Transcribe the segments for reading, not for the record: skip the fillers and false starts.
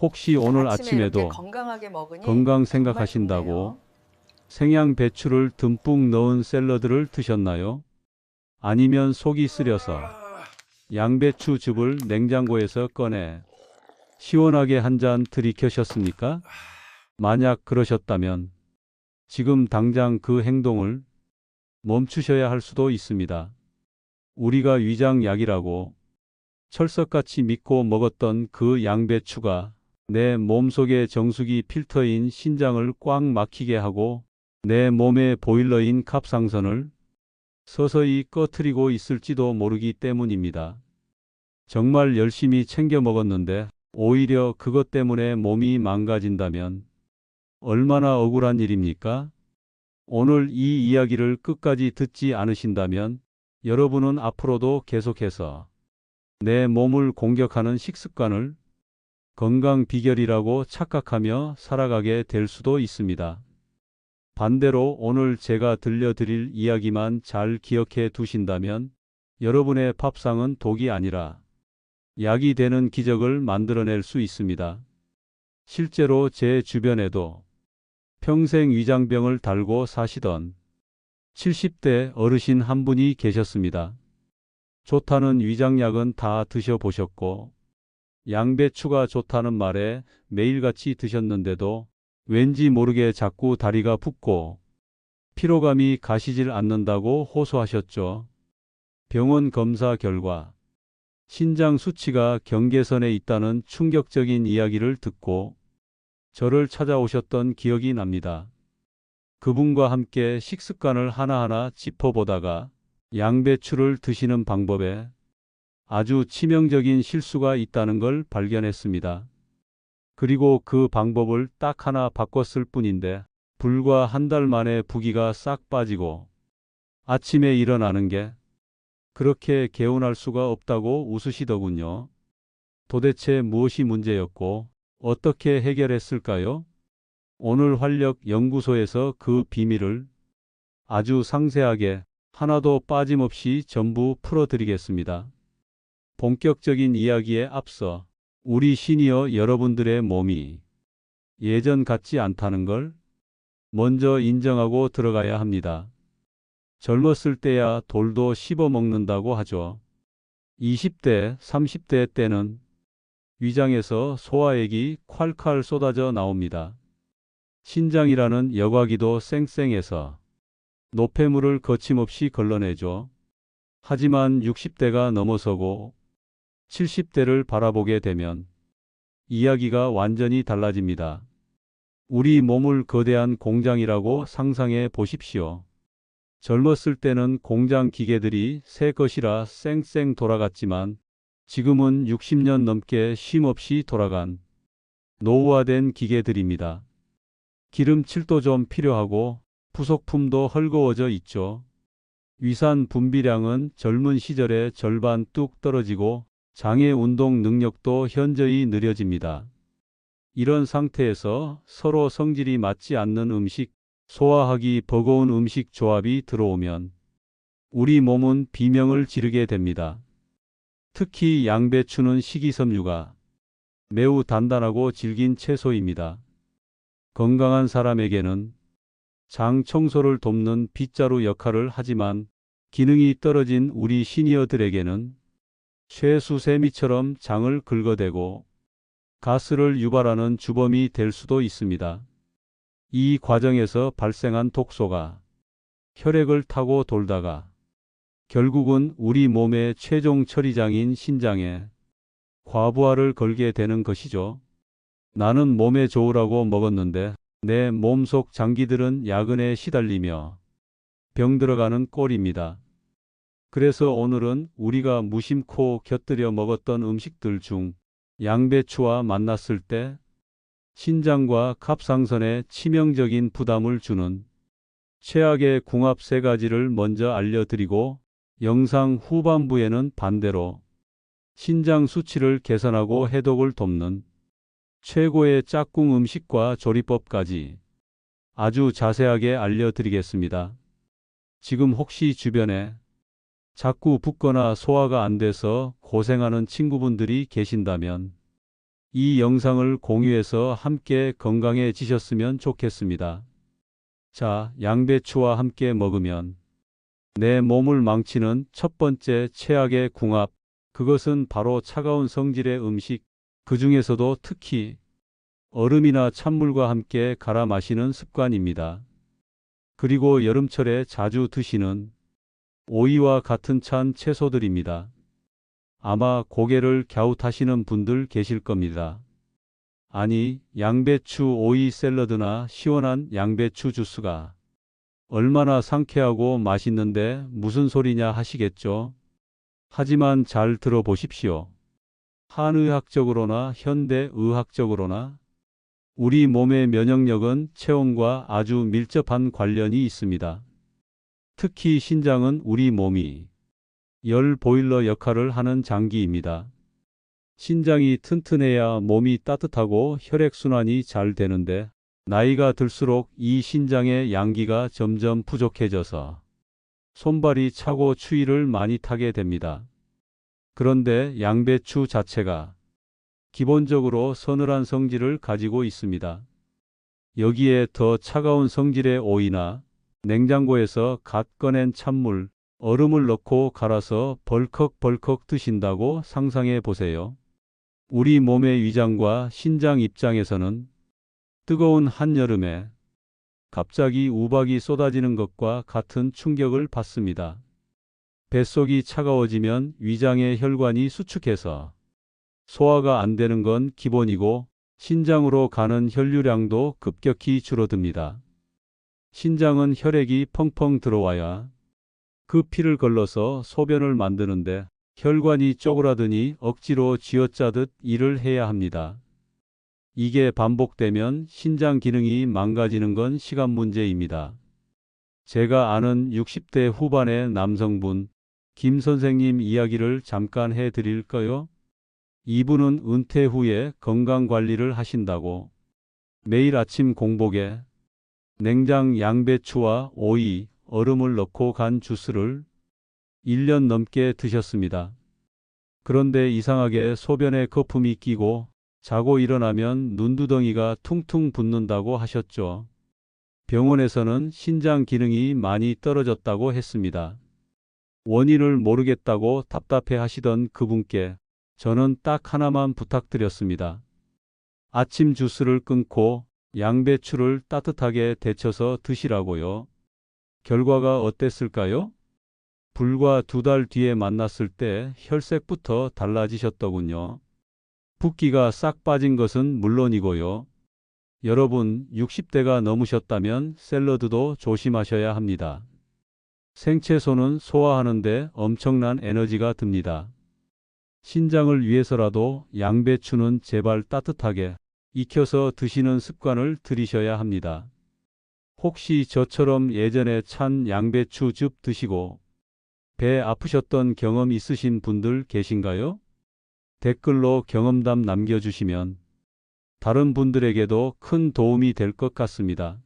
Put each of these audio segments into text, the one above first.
혹시 오늘 아침에 이렇게 아침에도 건강하게 먹으니 건강 정말 생각하신다고 좋네요. 생양 배추를 듬뿍 넣은 샐러드를 드셨나요? 아니면 속이 쓰려서 양배추즙을 냉장고에서 꺼내 시원하게 한 잔 들이켜셨습니까? 만약 그러셨다면 지금 당장 그 행동을 멈추셔야 할 수도 있습니다. 우리가 위장약이라고 철석같이 믿고 먹었던 그 양배추가 내 몸속의 정수기 필터인 신장을 꽉 막히게 하고 내 몸의 보일러인 갑상선을 서서히 꺼트리고 있을지도 모르기 때문입니다. 정말 열심히 챙겨 먹었는데 오히려 그것 때문에 몸이 망가진다면 얼마나 억울한 일입니까? 오늘 이 이야기를 끝까지 듣지 않으신다면 여러분은 앞으로도 계속해서 내 몸을 공격하는 식습관을 건강 비결이라고 착각하며 살아가게 될 수도 있습니다. 반대로 오늘 제가 들려드릴 이야기만 잘 기억해 두신다면 여러분의 밥상은 독이 아니라 약이 되는 기적을 만들어낼 수 있습니다. 실제로 제 주변에도 평생 위장병을 달고 사시던 70대 어르신 한 분이 계셨습니다. 좋다는 위장약은 다 드셔보셨고 양배추가 좋다는 말에 매일같이 드셨는데도 왠지 모르게 자꾸 다리가 붓고 피로감이 가시질 않는다고 호소하셨죠. 병원 검사 결과 신장 수치가 경계선에 있다는 충격적인 이야기를 듣고 저를 찾아오셨던 기억이 납니다. 그분과 함께 식습관을 하나하나 짚어보다가 양배추를 드시는 방법에 아주 치명적인 실수가 있다는 걸 발견했습니다. 그리고 그 방법을 딱 하나 바꿨을 뿐인데 불과 한 달 만에 부기가 싹 빠지고 아침에 일어나는 게 그렇게 개운할 수가 없다고 웃으시더군요. 도대체 무엇이 문제였고 어떻게 해결했을까요? 오늘 활력 연구소에서 그 비밀을 아주 상세하게 하나도 빠짐없이 전부 풀어드리겠습니다. 본격적인 이야기에 앞서 우리 시니어 여러분들의 몸이 예전 같지 않다는 걸 먼저 인정하고 들어가야 합니다. 젊었을 때야 돌도 씹어 먹는다고 하죠. 20대, 30대 때는 위장에서 소화액이 콸콸 쏟아져 나옵니다. 신장이라는 여과기도 쌩쌩해서 노폐물을 거침없이 걸러내죠. 하지만 60대가 넘어서고 70대를 바라보게 되면 이야기가 완전히 달라집니다. 우리 몸을 거대한 공장이라고 상상해 보십시오. 젊었을 때는 공장 기계들이 새 것이라 쌩쌩 돌아갔지만 지금은 60년 넘게 쉼없이 돌아간 노후화된 기계들입니다. 기름칠도 좀 필요하고 부속품도 헐거워져 있죠. 위산 분비량은 젊은 시절의 절반 뚝 떨어지고 장애 운동 능력도 현저히 느려집니다. 이런 상태에서 서로 성질이 맞지 않는 음식, 소화하기 버거운 음식 조합이 들어오면 우리 몸은 비명을 지르게 됩니다. 특히 양배추는 식이섬유가 매우 단단하고 질긴 채소입니다. 건강한 사람에게는 장 청소를 돕는 빗자루 역할을 하지만 기능이 떨어진 우리 시니어들에게는 쇠수세미처럼 장을 긁어대고 가스를 유발하는 주범이 될 수도 있습니다. 이 과정에서 발생한 독소가 혈액을 타고 돌다가 결국은 우리 몸의 최종 처리장인 신장에 과부하를 걸게 되는 것이죠. 나는 몸에 좋으라고 먹었는데 내 몸속 장기들은 야근에 시달리며 병들어가는 꼴입니다. 그래서 오늘은 우리가 무심코 곁들여 먹었던 음식들 중 양배추와 만났을 때 신장과 갑상선에 치명적인 부담을 주는 최악의 궁합 3가지를 먼저 알려드리고 영상 후반부에는 반대로 신장 수치를 개선하고 해독을 돕는 최고의 짝꿍 음식과 조리법까지 아주 자세하게 알려드리겠습니다. 지금 혹시 주변에 자꾸 붓거나 소화가 안 돼서 고생하는 친구분들이 계신다면 이 영상을 공유해서 함께 건강해지셨으면 좋겠습니다. 자, 양배추와 함께 먹으면 내 몸을 망치는 첫 번째 최악의 궁합, 그것은 바로 차가운 성질의 음식, 그 중에서도 특히 얼음이나 찬물과 함께 갈아 마시는 습관입니다. 그리고 여름철에 자주 드시는 오이와 같은 찬 채소들입니다. 아마 고개를 갸웃하시는 분들 계실 겁니다. 아니, 양배추 오이 샐러드나 시원한 양배추 주스가 얼마나 상쾌하고 맛있는데 무슨 소리냐 하시겠죠? 하지만 잘 들어보십시오. 한의학적으로나 현대의학적으로나 우리 몸의 면역력은 체온과 아주 밀접한 관련이 있습니다. 특히 신장은 우리 몸이 열 보일러 역할을 하는 장기입니다. 신장이 튼튼해야 몸이 따뜻하고 혈액순환이 잘 되는데 나이가 들수록 이 신장의 양기가 점점 부족해져서 손발이 차고 추위를 많이 타게 됩니다. 그런데 양배추 자체가 기본적으로 서늘한 성질을 가지고 있습니다. 여기에 더 차가운 성질의 오이나 냉장고에서 갓 꺼낸 찬물, 얼음을 넣고 갈아서 벌컥벌컥 드신다고 상상해 보세요. 우리 몸의 위장과 신장 입장에서는 뜨거운 한여름에 갑자기 우박이 쏟아지는 것과 같은 충격을 받습니다. 뱃속이 차가워지면 위장의 혈관이 수축해서 소화가 안 되는 건 기본이고 신장으로 가는 혈류량도 급격히 줄어듭니다. 신장은 혈액이 펑펑 들어와야 그 피를 걸러서 소변을 만드는데 혈관이 쪼그라드니 억지로 쥐어짜듯 일을 해야 합니다. 이게 반복되면 신장 기능이 망가지는 건 시간 문제입니다. 제가 아는 60대 후반의 남성분, 김 선생님 이야기를 잠깐 해드릴까요? 이분은 은퇴 후에 건강관리를 하신다고 매일 아침 공복에 냉장 양배추와 오이, 얼음을 넣고 간 주스를 1년 넘게 드셨습니다. 그런데 이상하게 소변에 거품이 끼고 자고 일어나면 눈두덩이가 퉁퉁 붓는다고 하셨죠. 병원에서는 신장 기능이 많이 떨어졌다고 했습니다. 원인을 모르겠다고 답답해 하시던 그분께 저는 딱 하나만 부탁드렸습니다. 아침 주스를 끊고 양배추를 따뜻하게 데쳐서 드시라고요. 결과가 어땠을까요? 불과 2달 뒤에 만났을 때 혈색부터 달라지셨더군요. 붓기가 싹 빠진 것은 물론이고요. 여러분, 60대가 넘으셨다면 샐러드도 조심하셔야 합니다. 생채소는 소화하는데 엄청난 에너지가 듭니다. 신장을 위해서라도 양배추는 제발 따뜻하게 익혀서 드시는 습관을 들이셔야 합니다. 혹시 저처럼 예전에 찬 양배추즙 드시고 배 아프셨던 경험 있으신 분들 계신가요? 댓글로 경험담 남겨주시면 다른 분들에게도 큰 도움이 될 것 같습니다.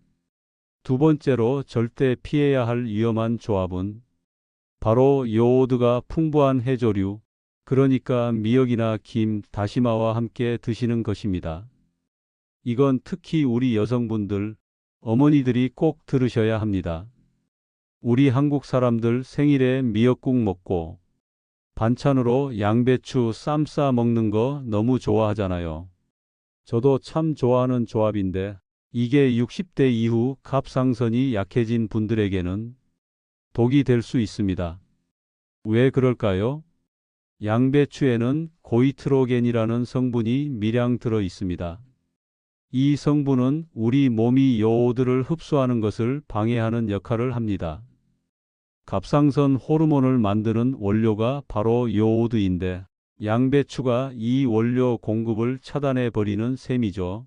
두 번째로 절대 피해야 할 위험한 조합은 바로 요오드가 풍부한 해조류, 그러니까 미역이나 김, 다시마와 함께 드시는 것입니다. 이건 특히 우리 여성분들, 어머니들이 꼭 들으셔야 합니다. 우리 한국 사람들 생일에 미역국 먹고 반찬으로 양배추 쌈 싸 먹는 거 너무 좋아하잖아요. 저도 참 좋아하는 조합인데 이게 60대 이후 갑상선이 약해진 분들에게는 독이 될 수 있습니다. 왜 그럴까요? 양배추에는 고이트로겐이라는 성분이 미량 들어 있습니다. 이 성분은 우리 몸이 요오드를 흡수하는 것을 방해하는 역할을 합니다. 갑상선 호르몬을 만드는 원료가 바로 요오드인데 양배추가 이 원료 공급을 차단해 버리는 셈이죠.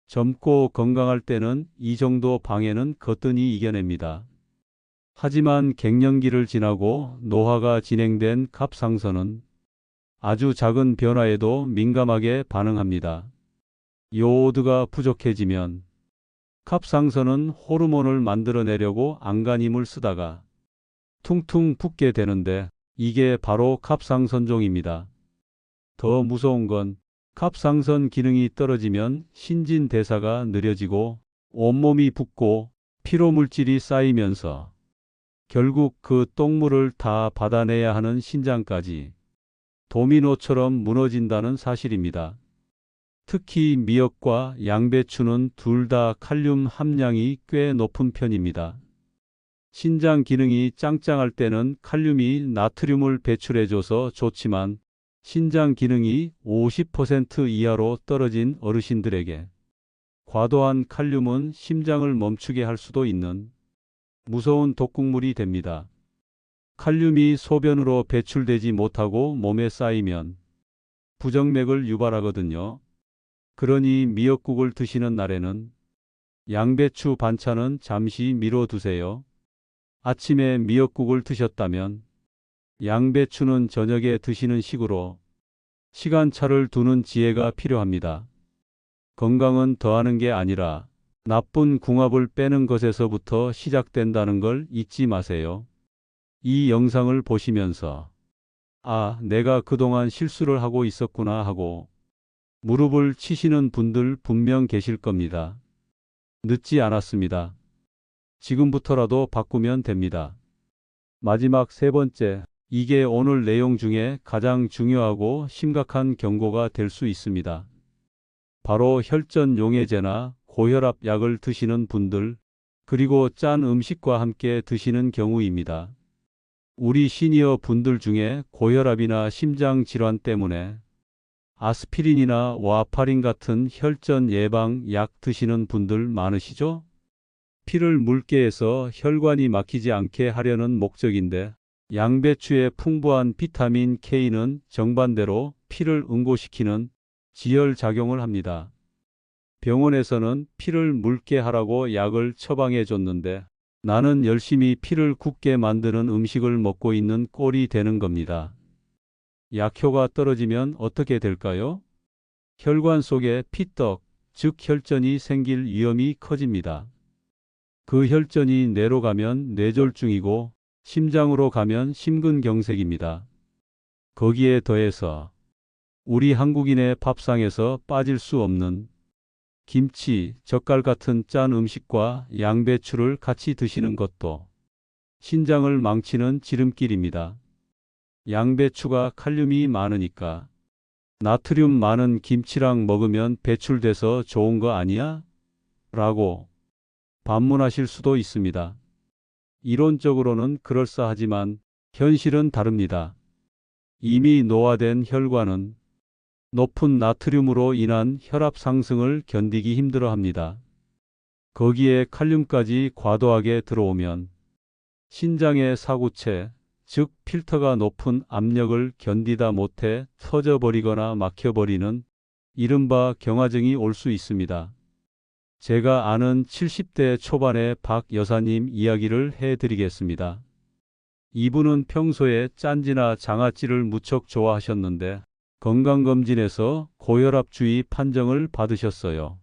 젊고 건강할 때는 이 정도 방해는 거뜬히 이겨냅니다. 하지만 갱년기를 지나고 노화가 진행된 갑상선은 아주 작은 변화에도 민감하게 반응합니다. 요오드가 부족해지면 갑상선은 호르몬을 만들어내려고 안간 힘을 쓰다가 퉁퉁 붓게 되는데 이게 바로 갑상선종입니다. 더 무서운 건 갑상선 기능이 떨어지면 신진대사가 느려지고 온몸이 붓고 피로물질이 쌓이면서 결국 그 똥물을 다 받아내야 하는 신장까지 도미노처럼 무너진다는 사실입니다. 특히 미역과 양배추는 둘 다 칼륨 함량이 꽤 높은 편입니다. 신장 기능이 짱짱할 때는 칼륨이 나트륨을 배출해줘서 좋지만 신장 기능이 50% 이하로 떨어진 어르신들에게 과도한 칼륨은 심장을 멈추게 할 수도 있는 무서운 독극물이 됩니다. 칼륨이 소변으로 배출되지 못하고 몸에 쌓이면 부정맥을 유발하거든요. 그러니 미역국을 드시는 날에는 양배추 반찬은 잠시 미뤄두세요. 아침에 미역국을 드셨다면 양배추는 저녁에 드시는 식으로 시간차를 두는 지혜가 필요합니다. 건강은 더하는 게 아니라 나쁜 궁합을 빼는 것에서부터 시작된다는 걸 잊지 마세요. 이 영상을 보시면서 아, 내가 그동안 실수를 하고 있었구나 하고 무릎을 치시는 분들 분명 계실 겁니다. 늦지 않았습니다. 지금부터라도 바꾸면 됩니다. 마지막 세 번째, 이게 오늘 내용 중에 가장 중요하고 심각한 경고가 될 수 있습니다. 바로 혈전 용해제나 고혈압 약을 드시는 분들, 그리고 짠 음식과 함께 드시는 경우입니다. 우리 시니어 분들 중에 고혈압이나 심장 질환 때문에 아스피린이나 와파린 같은 혈전 예방 약 드시는 분들 많으시죠? 피를 묽게 해서 혈관이 막히지 않게 하려는 목적인데 양배추의 풍부한 비타민 K는 정반대로 피를 응고시키는 지혈작용을 합니다. 병원에서는 피를 묽게 하라고 약을 처방해 줬는데 나는 열심히 피를 굳게 만드는 음식을 먹고 있는 꼴이 되는 겁니다. 약효가 떨어지면 어떻게 될까요? 혈관 속에 피떡, 즉 혈전이 생길 위험이 커집니다. 그 혈전이 뇌로 가면 뇌졸중이고 심장으로 가면 심근경색입니다. 거기에 더해서 우리 한국인의 밥상에서 빠질 수 없는 김치, 젓갈 같은 짠 음식과 양배추를 같이 드시는 것도 신장을 망치는 지름길입니다. 양배추가 칼륨이 많으니까 나트륨 많은 김치랑 먹으면 배출돼서 좋은 거 아니야? 라고 반문하실 수도 있습니다. 이론적으로는 그럴싸하지만 현실은 다릅니다. 이미 노화된 혈관은 높은 나트륨으로 인한 혈압 상승을 견디기 힘들어합니다. 거기에 칼륨까지 과도하게 들어오면 신장의 사구체, 즉 필터가 높은 압력을 견디다 못해 터져버리거나 막혀버리는 이른바 경화증이 올 수 있습니다. 제가 아는 70대 초반의 박 여사님 이야기를 해드리겠습니다. 이분은 평소에 짠지나 장아찌를 무척 좋아하셨는데 건강검진에서 고혈압주의 판정을 받으셨어요.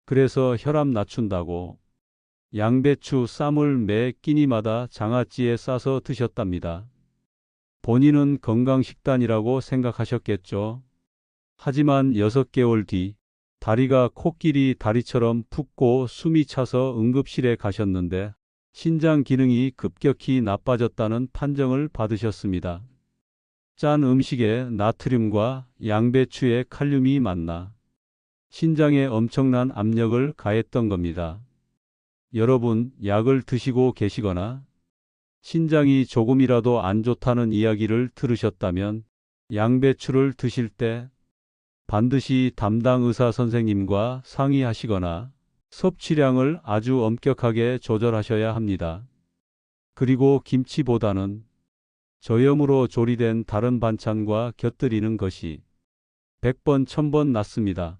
그래서 혈압 낮춘다고 양배추 쌈을 매 끼니마다 장아찌에 싸서 드셨답니다. 본인은 건강식단이라고 생각하셨겠죠. 하지만 6개월 뒤 다리가 코끼리 다리처럼 붓고 숨이 차서 응급실에 가셨는데 신장 기능이 급격히 나빠졌다는 판정을 받으셨습니다. 짠 음식에 나트륨과 양배추에 칼륨이 만나 신장에 엄청난 압력을 가했던 겁니다. 여러분, 약을 드시고 계시거나 신장이 조금이라도 안 좋다는 이야기를 들으셨다면 양배추를 드실 때 반드시 담당 의사 선생님과 상의하시거나 섭취량을 아주 엄격하게 조절하셔야 합니다. 그리고 김치보다는 저염으로 조리된 다른 반찬과 곁들이는 것이 100번 1000번 낫습니다.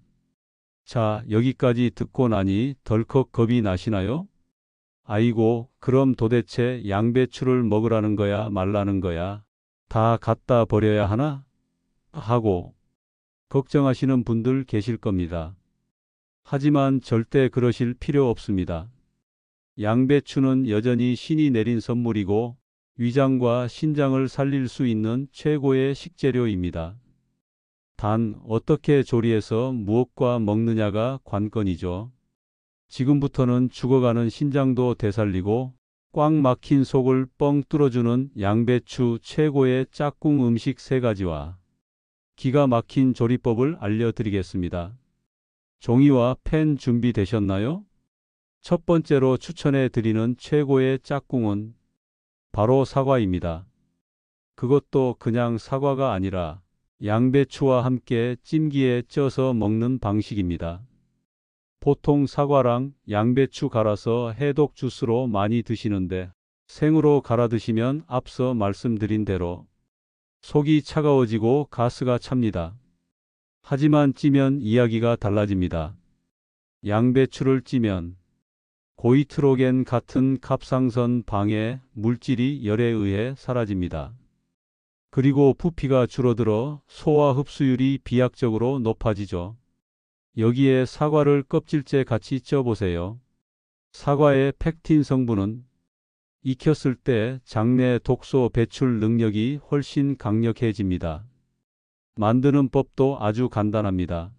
자, 여기까지 듣고 나니 덜컥 겁이 나시나요? 아이고, 그럼 도대체 양배추를 먹으라는 거야, 말라는 거야? 다 갖다 버려야 하나? 하고 걱정하시는 분들 계실 겁니다. 하지만 절대 그러실 필요 없습니다. 양배추는 여전히 신이 내린 선물이고 위장과 신장을 살릴 수 있는 최고의 식재료입니다. 단 어떻게 조리해서 무엇과 먹느냐가 관건이죠. 지금부터는 죽어가는 신장도 되살리고 꽉 막힌 속을 뻥 뚫어주는 양배추 최고의 짝꿍 음식 3가지와 기가 막힌 조리법을 알려드리겠습니다. 종이와 펜 준비되셨나요? 첫 번째로 추천해 드리는 최고의 짝꿍은 바로 사과입니다. 그것도 그냥 사과가 아니라 양배추와 함께 찜기에 쪄서 먹는 방식입니다. 보통 사과랑 양배추 갈아서 해독 주스로 많이 드시는데 생으로 갈아 드시면 앞서 말씀드린 대로 속이 차가워지고 가스가 찹니다. 하지만 찌면 이야기가 달라집니다. 양배추를 찌면 고이트로겐 같은 갑상선 방해 물질이 열에 의해 사라집니다. 그리고 부피가 줄어들어 소화 흡수율이 비약적으로 높아지죠. 여기에 사과를 껍질째 같이 쪄보세요. 사과의 펙틴 성분은 익혔을 때 장내 독소 배출 능력이 훨씬 강력해집니다. 만드는 법도 아주 간단합니다.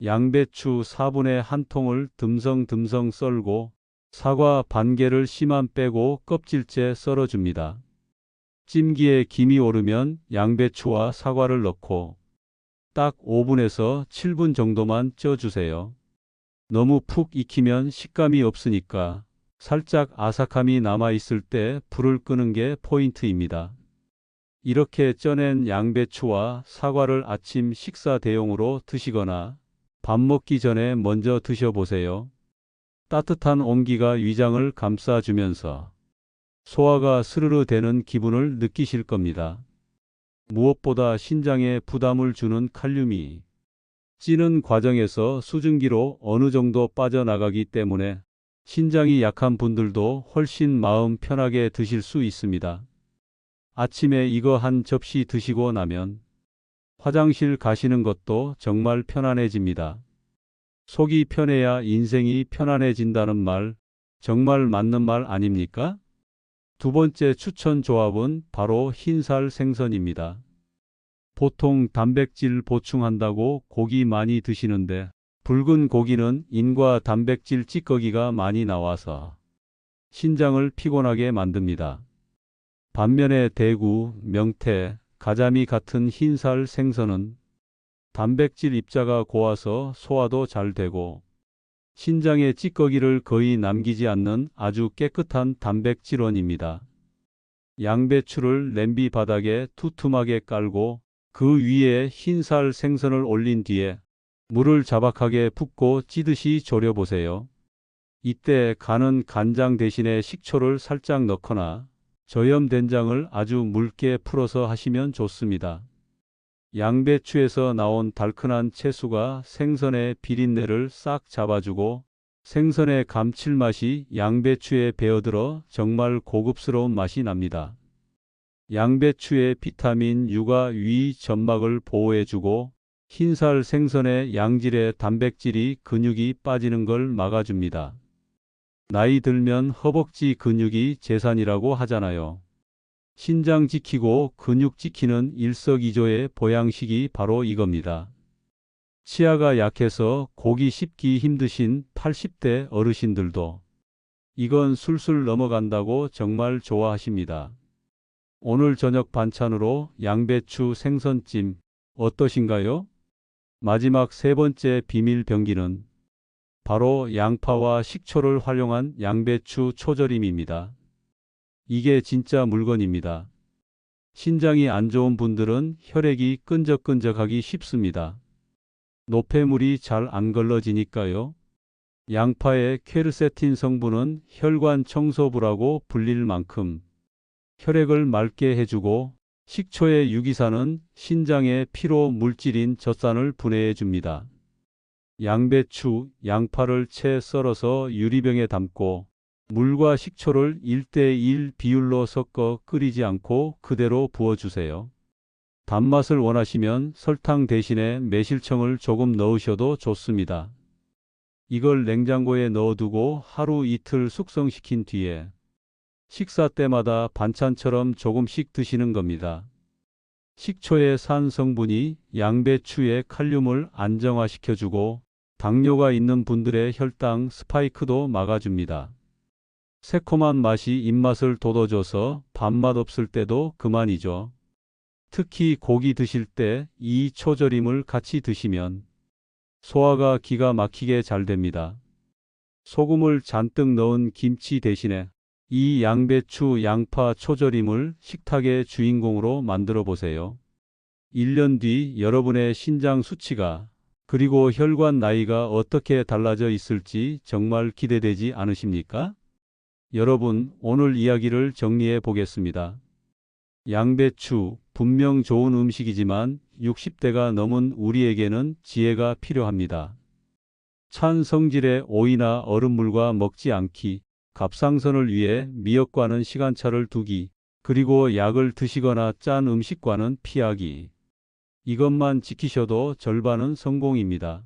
양배추 4분의 1통을 듬성듬성 썰고 사과 반 개를 씨만 빼고 껍질째 썰어줍니다. 찜기에 김이 오르면 양배추와 사과를 넣고 딱 5분에서 7분 정도만 쪄주세요. 너무 푹 익히면 식감이 없으니까 살짝 아삭함이 남아있을 때 불을 끄는 게 포인트입니다. 이렇게 쪄낸 양배추와 사과를 아침 식사 대용으로 드시거나 밥 먹기 전에 먼저 드셔보세요. 따뜻한 온기가 위장을 감싸주면서 소화가 스르르 되는 기분을 느끼실 겁니다. 무엇보다 신장에 부담을 주는 칼륨이 찌는 과정에서 수증기로 어느 정도 빠져나가기 때문에 신장이 약한 분들도 훨씬 마음 편하게 드실 수 있습니다. 아침에 이거 한 접시 드시고 나면 화장실 가시는 것도 정말 편안해집니다. 속이 편해야 인생이 편안해진다는 말, 정말 맞는 말 아닙니까? 두 번째 추천 조합은 바로 흰살 생선입니다. 보통 단백질 보충한다고 고기 많이 드시는데 붉은 고기는 인과 단백질 찌꺼기가 많이 나와서 신장을 피곤하게 만듭니다. 반면에 대구, 명태, 가자미 같은 흰살 생선은 단백질 입자가 고와서 소화도 잘 되고 신장에 찌꺼기를 거의 남기지 않는 아주 깨끗한 단백질원입니다. 양배추를 냄비 바닥에 투툼하게 깔고 그 위에 흰살 생선을 올린 뒤에 물을 자박하게 붓고 찌듯이 졸여보세요. 이때 간은 간장 대신에 식초를 살짝 넣거나 저염 된장을 아주 묽게 풀어서 하시면 좋습니다. 양배추에서 나온 달큰한 채수가 생선의 비린내를 싹 잡아주고 생선의 감칠맛이 양배추에 배어들어 정말 고급스러운 맛이 납니다. 양배추의 비타민 U가 위 점막을 보호해주고 흰살 생선의 양질의 단백질이 근육이 빠지는 걸 막아줍니다. 나이 들면 허벅지 근육이 재산이라고 하잖아요. 신장 지키고 근육 지키는 일석이조의 보양식이 바로 이겁니다. 치아가 약해서 고기 씹기 힘드신 80대 어르신들도 이건 술술 넘어간다고 정말 좋아하십니다. 오늘 저녁 반찬으로 양배추 생선찜 어떠신가요? 마지막 세 번째 비밀 병기는 바로 양파와 식초를 활용한 양배추 초절임입니다. 이게 진짜 물건입니다. 신장이 안 좋은 분들은 혈액이 끈적끈적하기 쉽습니다. 노폐물이 잘 안 걸러지니까요. 양파의 퀘르세틴 성분은 혈관 청소부라고 불릴 만큼 혈액을 맑게 해주고 식초의 유기산은 신장의 피로 물질인 젖산을 분해해 줍니다. 양배추, 양파를 채 썰어서 유리병에 담고 물과 식초를 1:1 비율로 섞어 끓이지 않고 그대로 부어주세요. 단맛을 원하시면 설탕 대신에 매실청을 조금 넣으셔도 좋습니다. 이걸 냉장고에 넣어두고 하루 이틀 숙성시킨 뒤에 식사 때마다 반찬처럼 조금씩 드시는 겁니다. 식초의 산 성분이 양배추의 칼륨을 안정화시켜주고 당뇨가 있는 분들의 혈당 스파이크도 막아줍니다. 새콤한 맛이 입맛을 돋워줘서 밥맛 없을 때도 그만이죠. 특히 고기 드실 때 이 초절임을 같이 드시면 소화가 기가 막히게 잘 됩니다. 소금을 잔뜩 넣은 김치 대신에 이 양배추, 양파, 초절임을 식탁의 주인공으로 만들어 보세요. 1년 뒤 여러분의 신장 수치가 그리고 혈관 나이가 어떻게 달라져 있을지 정말 기대되지 않으십니까? 여러분, 오늘 이야기를 정리해 보겠습니다. 양배추, 분명 좋은 음식이지만 60대가 넘은 우리에게는 지혜가 필요합니다. 찬 성질의 오이나 얼음물과 먹지 않기, 갑상선을 위해 미역과는 시간차를 두기, 그리고 약을 드시거나 짠 음식과는 피하기. 이것만 지키셔도 절반은 성공입니다.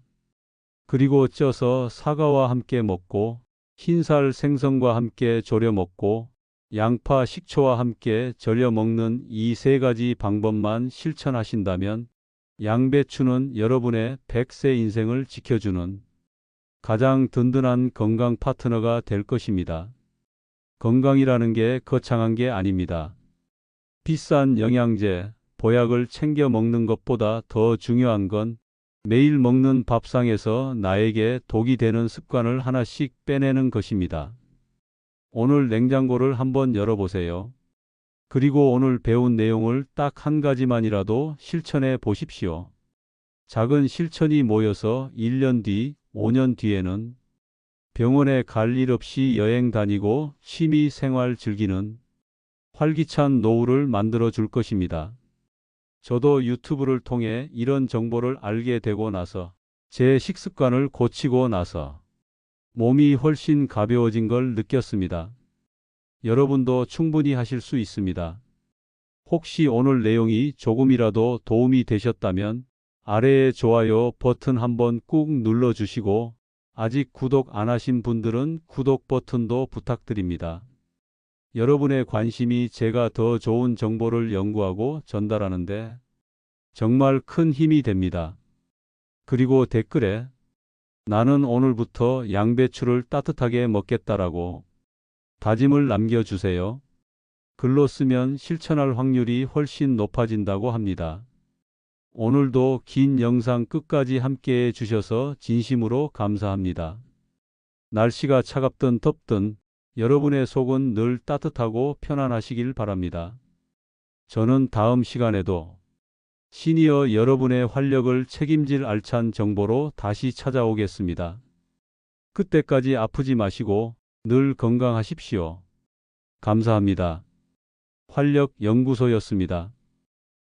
그리고 쪄서 사과와 함께 먹고, 흰살 생선과 함께 졸여 먹고, 양파, 식초와 함께 절여 먹는 이 세 가지 방법만 실천하신다면 양배추는 여러분의 100세 인생을 지켜주는 가장 든든한 건강 파트너가 될 것입니다. 건강이라는 게 거창한 게 아닙니다. 비싼 영양제, 보약을 챙겨 먹는 것보다 더 중요한 건 매일 먹는 밥상에서 나에게 독이 되는 습관을 하나씩 빼내는 것입니다. 오늘 냉장고를 한번 열어보세요. 그리고 오늘 배운 내용을 딱 한 가지만이라도 실천해 보십시오. 작은 실천이 모여서 1년 뒤, 5년 뒤에는 병원에 갈 일 없이 여행 다니고 취미 생활 즐기는 활기찬 노후를 만들어 줄 것입니다. 저도 유튜브를 통해 이런 정보를 알게 되고 나서 제 식습관을 고치고 나서 몸이 훨씬 가벼워진 걸 느꼈습니다. 여러분도 충분히 하실 수 있습니다. 혹시 오늘 내용이 조금이라도 도움이 되셨다면 아래에 좋아요 버튼 한번 꾹 눌러주시고 아직 구독 안 하신 분들은 구독 버튼도 부탁드립니다. 여러분의 관심이 제가 더 좋은 정보를 연구하고 전달하는데 정말 큰 힘이 됩니다. 그리고 댓글에 나는 오늘부터 양배추를 따뜻하게 먹겠다라고 다짐을 남겨주세요. 글로 쓰면 실천할 확률이 훨씬 높아진다고 합니다. 오늘도 긴 영상 끝까지 함께 해주셔서 진심으로 감사합니다. 날씨가 차갑든 덥든 여러분의 속은 늘 따뜻하고 편안하시길 바랍니다. 저는 다음 시간에도 시니어 여러분의 활력을 책임질 알찬 정보로 다시 찾아오겠습니다. 그때까지 아프지 마시고 늘 건강하십시오. 감사합니다. 활력연구소였습니다.